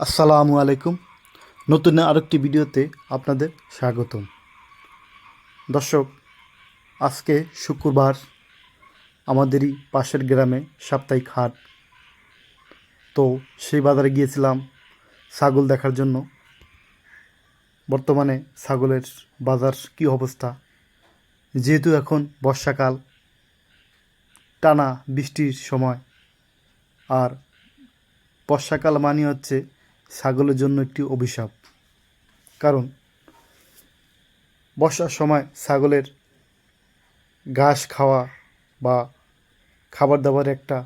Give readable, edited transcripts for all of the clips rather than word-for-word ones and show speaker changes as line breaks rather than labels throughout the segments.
আসসালামু আলাইকুম। নতুন আরেকটি ভিডিওতে আপনাদের স্বাগতম। দর্শক, আজকে শুক্রবার, আমাদেরই পাশের গ্রামে সাপ্তাহিক হাট। তো সেই বাজারে গিয়েছিলাম ছাগল দেখার জন্য। বর্তমানে ছাগলের বাজার কী অবস্থা, যেহেতু এখন বর্ষাকাল, টানা বৃষ্টির সময়। আর বর্ষাকাল মানে হচ্ছে ছাগলের জন্য একটি অভিশাপ। কারণ বর্ষার সময় ছাগলের ঘাস খাওয়া বা খাবার দাবার একটা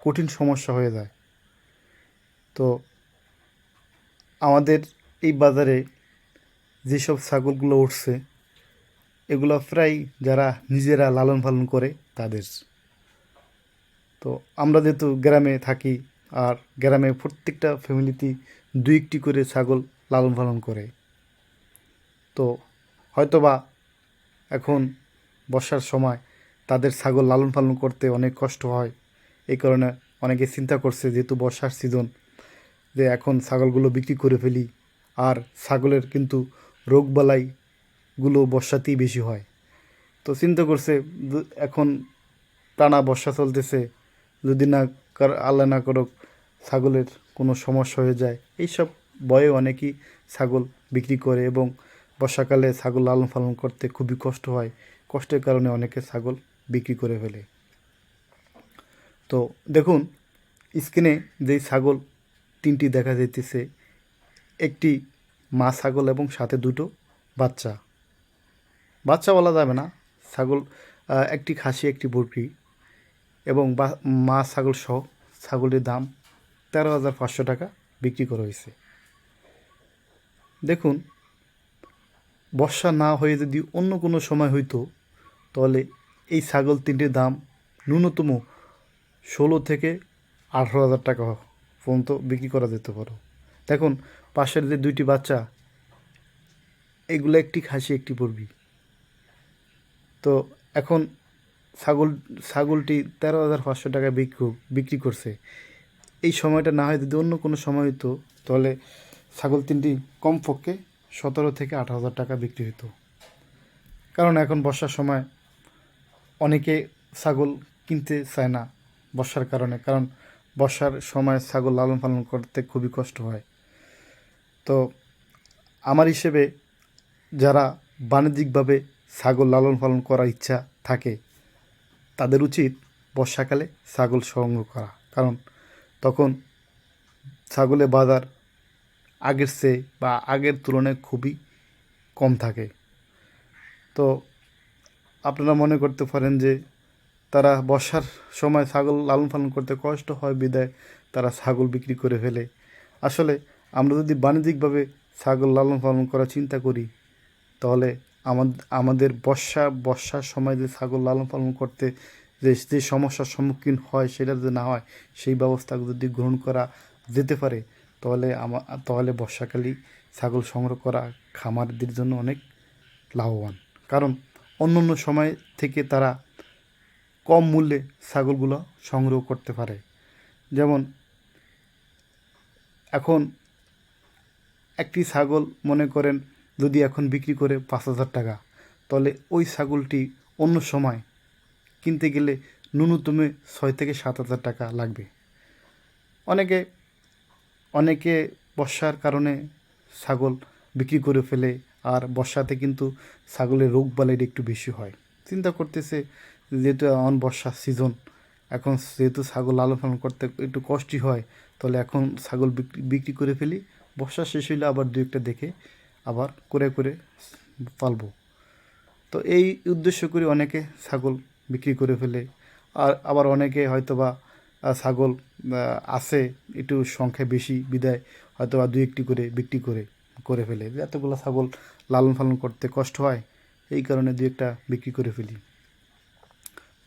কঠিন সমস্যা হয়ে যায়। তো আমাদের এই বাজারে যেসব ছাগলগুলো উঠছে, এগুলো প্রায় যারা নিজেরা লালন পালন করে তাদের। তো আমরা যেহেতু গ্রামে থাকি, আর গ্রামে প্রত্যেকটা ফ্যামিলিতেই দুই একটি করে ছাগল লালন পালন করে। তো হয়তোবা এখন বর্ষার সময় তাদের ছাগল লালন পালন করতে অনেক কষ্ট হয়। এই কারণে অনেকে চিন্তা করছে, যেহেতু বর্ষার সিজন, যে এখন ছাগলগুলো বিক্রি করে ফেলি। আর ছাগলের কিন্তু রোগবালাইগুলো বর্ষাতেই বেশি হয়। তো চিন্তা করছে, এখন টানা বর্ষা চলতেছে, যদি না আল্লাহ না করুক ছাগলের কোনো সমস্যা হয়ে যায়, এইসব ভয়ে অনেকেই ছাগল বিক্রি করে। এবং বর্ষাকালে ছাগল লালন পালন করতে খুবই কষ্ট হয়। কষ্টের কারণে অনেকে ছাগল বিক্রি করে ফেলে। তো দেখুন, স্ক্রিনে যেই ছাগল তিনটি দেখা যাইতেছে, একটি মা ছাগল এবং সাথে দুটো বাচ্চা। বাচ্চা বলা যাবে না, ছাগল একটি খাসি একটি বকরি। এবং মা ছাগল সহ ছাগলের দাম 13,500 টাকা বিক্রি করা হয়েছে। দেখুন, বর্ষা না হয়ে যদি অন্য কোনো সময় হইতো, তাহলে এই ছাগল তিনটির দাম ন্যূনতম 16 থেকে 18,000 টাকা পর্যন্ত বিক্রি করা যেতে পারে। দেখুন, পাশের যে দুইটি বাচ্চা, এগুলো একটি খাসি একটি বকরি। তো এখন ছাগলটি 13,500 টাকায় বিক্রি করছে। এই সময়টা না হয় যদি অন্য কোনো সময় হতো, তাহলে ছাগল তিনটি কমপক্ষে 17 থেকে 18,000 টাকা বিক্রি হতো। কারণ এখন বর্ষার সময় অনেকে ছাগল কিনতে চায় না বর্ষার কারণে। কারণ বর্ষার সময় ছাগল লালন পালন করতে খুবই কষ্ট হয়। তো আমার হিসেবে যারা বাণিজ্যিকভাবে ছাগল লালন পালন করার ইচ্ছা থাকে, তাদের উচিত বর্ষাকালে ছাগল সংগ্রহ করা। কারণ তখন ছাগলের বাজার আগের চেয়ে বা আগের তুলনায় খুবই কম থাকে। তো আপনারা মনে করতে পারেন যে তারা বর্ষার সময় ছাগল লালন পালন করতে কষ্ট হয় বিধায় তারা ছাগল বিক্রি করে ফেলে। আসলে আমরা যদি বাণিজ্যিকভাবে ছাগল লালন পালন করার চিন্তা করি, তাহলে আমাদের বর্ষার সময় যে ছাগল লালন পালন করতে যে সমস্যার সম্মুখীন হয়, সেটা যদি না হয়, সেই ব্যবস্থা যদি গ্রহণ করা যেতে পারে, তাহলে বর্ষাকালেই ছাগল সংগ্রহ করা খামারদের জন্য অনেক লাভবান। কারণ অন্য অন্য সময় থেকে তারা কম মূল্যে ছাগলগুলো সংগ্রহ করতে পারে। যেমন এখন একটি ছাগল মনে করেন যদি এখন বিক্রি করে 5,000 টাকা, তাহলে ওই ছাগলটি অন্য সময় কিনতে গেলে ন্যূনতম 6 থেকে 7,000 টাকা লাগবে। অনেকে অনেকে বর্ষার কারণে ছাগল বিক্রি করে ফেলে। আর বর্ষাতে কিন্তু ছাগলের রোগবালাই একটু বেশি হয়। চিন্তা করতেছে, যেহেতু এখন বর্ষার সিজন, এখন যেহেতু ছাগল লালন পালন করতে একটু কষ্টই হয়, তাহলে এখন ছাগল বিক্রি করে ফেলি। বর্ষা শেষ হইলে আবার দু একটা দেখে আবার করে পালবো। তো এই উদ্দেশ্য করে অনেকে ছাগল বিক্রি করে ফেলে। আর আবার অনেকে হয়তোবা ছাগল আছে একটু সংখ্যায় বেশি বিদায় হয়তোবা দু একটি করে বিক্রি করে ফেলে। এতগুলো ছাগল লালন পালন করতে কষ্ট হয়, এই কারণে দু একটা বিক্রি করে ফেলি।